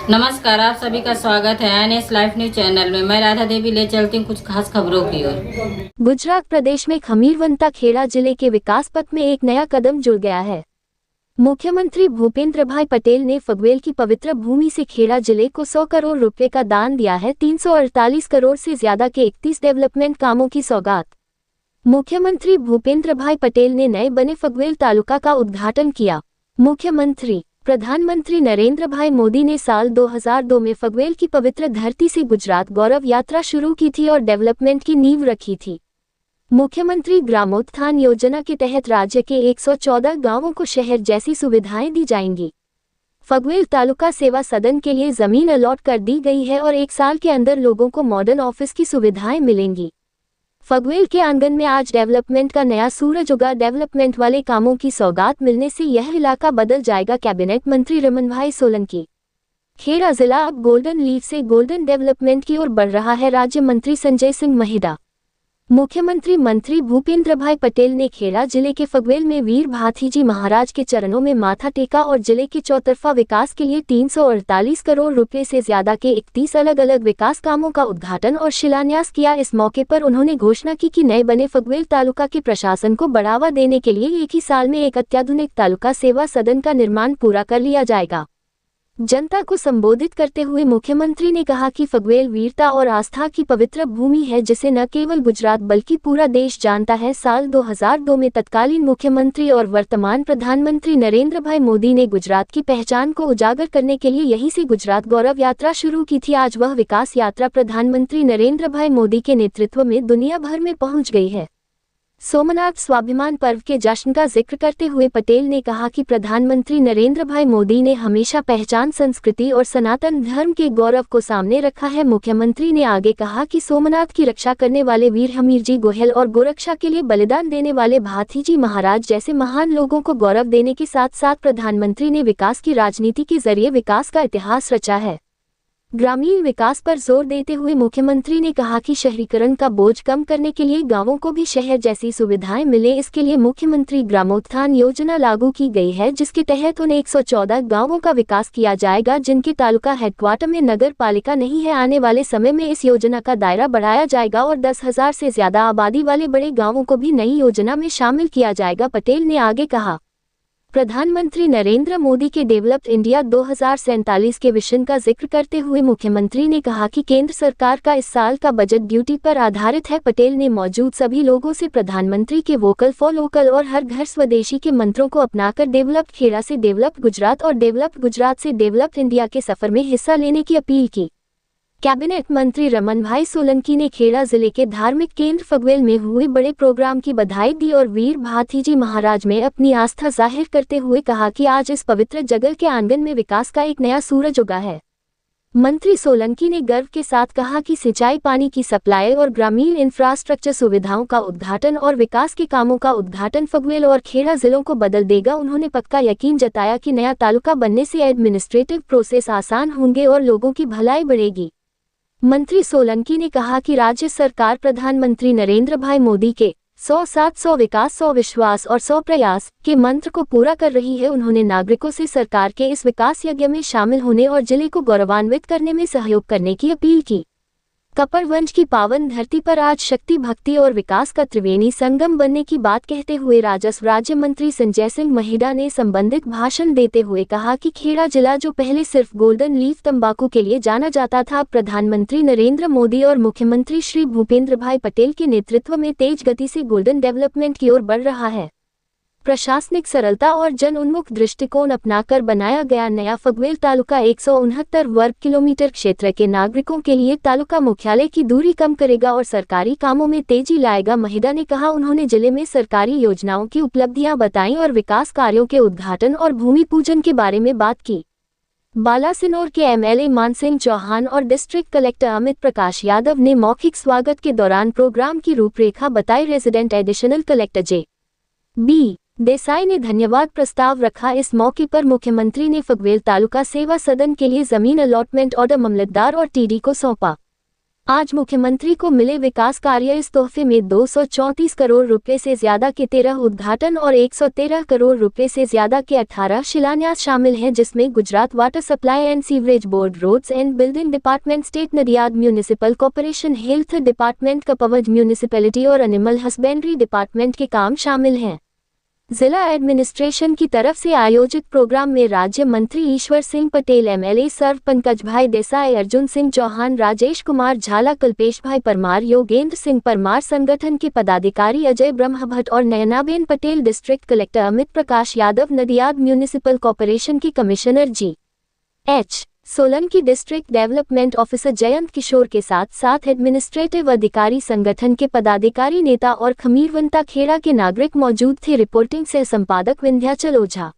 नमस्कार, आप सभी का स्वागत है एनएस लाइव न्यूज चैनल में। मैं राधा देवी ले चलती हूँ कुछ खास खबरों की ओर। गुजरात प्रदेश में खमीरवंता खेड़ा जिले के विकास पथ में एक नया कदम जुड़ गया है। मुख्यमंत्री भूपेंद्र भाई पटेल ने फगवेल की पवित्र भूमि से खेड़ा जिले को 100 करोड़ रुपए का दान दिया है। 348 करोड़ से ज्यादा के 31 डेवलपमेंट कामों की सौगात मुख्यमंत्री भूपेंद्र भाई पटेल ने नए बने फगवेल तालुका का उद्घाटन किया। मुख्यमंत्री प्रधानमंत्री नरेंद्र भाई मोदी ने साल 2002 में फगवेल की पवित्र धरती से गुजरात गौरव यात्रा शुरू की थी और डेवलपमेंट की नींव रखी थी। मुख्यमंत्री ग्रामोत्थान योजना के तहत राज्य के 114 गांवों को शहर जैसी सुविधाएं दी जाएंगी। फगवेल तालुका सेवा सदन के लिए जमीन अलॉट कर दी गई है और 1 साल के अंदर लोगों को मॉडर्न ऑफिस की सुविधाएं मिलेंगी। फगवेल के आंगन में आज डेवलपमेंट का नया सूरज उगा। डेवलपमेंट वाले कामों की सौगात मिलने से यह इलाका बदल जाएगा। कैबिनेट मंत्री रमन भाई सोलंकी। खेड़ा जिला अब गोल्डन लीफ से गोल्डन डेवलपमेंट की ओर बढ़ रहा है। राज्य मंत्री संजय सिंह महिदा। मुख्यमंत्री मंत्री भूपेंद्र भाई पटेल ने खेड़ा जिले के फगवेल में वीर भाथीजी महाराज के चरणों में माथा टेका और जिले के चौतरफा विकास के लिए 348 करोड़ रुपए से ज्यादा के 31 अलग अलग विकास कामों का उद्घाटन और शिलान्यास किया। इस मौके पर उन्होंने घोषणा की कि नए बने फगवेल तालुका के प्रशासन को बढ़ावा देने के लिए एक ही साल में एक अत्याधुनिक तालुका सेवा सदन का निर्माण पूरा कर लिया जाएगा। जनता को संबोधित करते हुए मुख्यमंत्री ने कहा कि फगवेल वीरता और आस्था की पवित्र भूमि है जिसे न केवल गुजरात बल्कि पूरा देश जानता है। साल 2002 में तत्कालीन मुख्यमंत्री और वर्तमान प्रधानमंत्री नरेंद्र भाई मोदी ने गुजरात की पहचान को उजागर करने के लिए यहीं से गुजरात गौरव यात्रा शुरू की थी। आज वह विकास यात्रा प्रधानमंत्री नरेंद्र भाई मोदी के नेतृत्व में दुनिया भर में पहुंच गई है। सोमनाथ स्वाभिमान पर्व के जश्न का जिक्र करते हुए पटेल ने कहा कि प्रधानमंत्री नरेंद्र भाई मोदी ने हमेशा पहचान, संस्कृति और सनातन धर्म के गौरव को सामने रखा है। मुख्यमंत्री ने आगे कहा कि सोमनाथ की रक्षा करने वाले वीर हमीरजी गोहिल और गोरक्षा के लिए बलिदान देने वाले भाथीजी महाराज जैसे महान लोगों को गौरव देने के साथ साथ प्रधानमंत्री ने विकास की राजनीति के जरिए विकास का इतिहास रचा है। ग्रामीण विकास पर जोर देते हुए मुख्यमंत्री ने कहा कि शहरीकरण का बोझ कम करने के लिए गांवों को भी शहर जैसी सुविधाएं मिले, इसके लिए मुख्यमंत्री ग्रामोत्थान योजना लागू की गई है जिसके तहत उन 114 गांवों का विकास किया जाएगा जिनके तालुका हेडक्वार्टर में नगर पालिका नहीं है। आने वाले समय में इस योजना का दायरा बढ़ाया जाएगा और 10,000 से ज्यादा आबादी वाले बड़े गाँवों को भी नई योजना में शामिल किया जाएगा। पटेल ने आगे कहा, प्रधानमंत्री नरेंद्र मोदी के डेवलप्ड इंडिया 2047 के विजन का जिक्र करते हुए मुख्यमंत्री ने कहा कि केंद्र सरकार का इस साल का बजट ड्यूटी पर आधारित है। पटेल ने मौजूद सभी लोगों से प्रधानमंत्री के वोकल फॉर लोकल और हर घर स्वदेशी के मंत्रों को अपनाकर डेवलप्ड खेड़ा से डेवलप्ड गुजरात और डेवलप्ड गुजरात से डेवलप्ड इंडिया के सफर में हिस्सा लेने की अपील की। कैबिनेट मंत्री रमन भाई सोलंकी ने खेड़ा जिले के धार्मिक केंद्र फगवेल में हुए बड़े प्रोग्राम की बधाई दी और वीर भाथीजी महाराज में अपनी आस्था जाहिर करते हुए कहा कि आज इस पवित्र जगह के आंगन में विकास का एक नया सूरज उगा है। मंत्री सोलंकी ने गर्व के साथ कहा कि सिंचाई, पानी की सप्लाई और ग्रामीण इंफ्रास्ट्रक्चर सुविधाओं का उद्घाटन और विकास के कामों का उद्घाटन फगवेल और खेड़ा जिलों को बदल देगा। उन्होंने पक्का यकीन जताया कि नया तालुका बनने से एडमिनिस्ट्रेटिव प्रोसेस आसान होंगे और लोगों की भलाई बढ़ेगी। मंत्री सोलंकी ने कहा कि राज्य सरकार प्रधानमंत्री नरेंद्र भाई मोदी के 100 साथ 100 विकास, 100 विश्वास और 100 प्रयास के मंत्र को पूरा कर रही है। उन्होंने नागरिकों से सरकार के इस विकास यज्ञ में शामिल होने और जिले को गौरवान्वित करने में सहयोग करने की अपील की। कपरवंश की पावन धरती पर आज शक्ति, भक्ति और विकास का त्रिवेणी संगम बनने की बात कहते हुए राजस्व राज्य मंत्री संजय सिंह महिदा ने संबंधित भाषण देते हुए कहा कि खेड़ा जिला जो पहले सिर्फ गोल्डन लीफ तंबाकू के लिए जाना जाता था, अब प्रधानमंत्री नरेंद्र मोदी और मुख्यमंत्री श्री भूपेंद्र भाई पटेल के नेतृत्व में तेज गति से गोल्डन डेवलपमेंट की ओर बढ़ रहा है। प्रशासनिक सरलता और जन उन्मुख दृष्टिकोण अपनाकर बनाया गया नया फगवेल तालुका 169 वर्ग किलोमीटर क्षेत्र के नागरिकों के लिए तालुका मुख्यालय की दूरी कम करेगा और सरकारी कामों में तेजी लाएगा। महिदा ने कहा, उन्होंने जिले में सरकारी योजनाओं की उपलब्धियां बताईं और विकास कार्यों के उद्घाटन और भूमि पूजन के बारे में बात की। बालासिनोर के एमएलए मानसिंह चौहान और डिस्ट्रिक्ट कलेक्टर अमित प्रकाश यादव ने मौखिक स्वागत के दौरान प्रोग्राम की रूपरेखा बताई। Resident additional collector JB. Desai ने धन्यवाद प्रस्ताव रखा। इस मौके पर मुख्यमंत्री ने फगवेल तालुका सेवा सदन के लिए जमीन अलॉटमेंट ऑर्डर मामलतदार और टीडी को सौंपा। आज मुख्यमंत्री को मिले विकास कार्य। इस तोहफे में 234 करोड़ रुपए से ज्यादा के 13 उद्घाटन और 113 करोड़ रुपए से ज्यादा के 18 शिलान्यास शामिल हैं, जिसमें Gujarat water supply and sewerage board, roads and building department, state Nadiad municipal corporation, health department, Kapadvanj municipality और एनिमल हस्बेंड्री डिपार्टमेंट के काम शामिल हैं। जिला एडमिनिस्ट्रेशन की तरफ से आयोजित प्रोग्राम में राज्य मंत्री ईश्वर सिंह पटेल, एमएलए सर्व पंकज भाई देसाई, अर्जुन सिंह चौहान, राजेश कुमार झाला, कल्पेश भाई परमार, योगेंद्र सिंह परमार, संगठन के पदाधिकारी अजय ब्रह्मभट्ट और Nayanaben Patel, district collector Amit Prakash Yadav, Nadiad municipal corporation की commissioner G H. Solanki, district development officer Jayant Kishore के साथ साथ एडमिनिस्ट्रेटिव अधिकारी, संगठन के पदाधिकारी, नेता और खमीरवंता खेड़ा के नागरिक मौजूद थे। रिपोर्टिंग से संपादक विंध्याचल ओझा।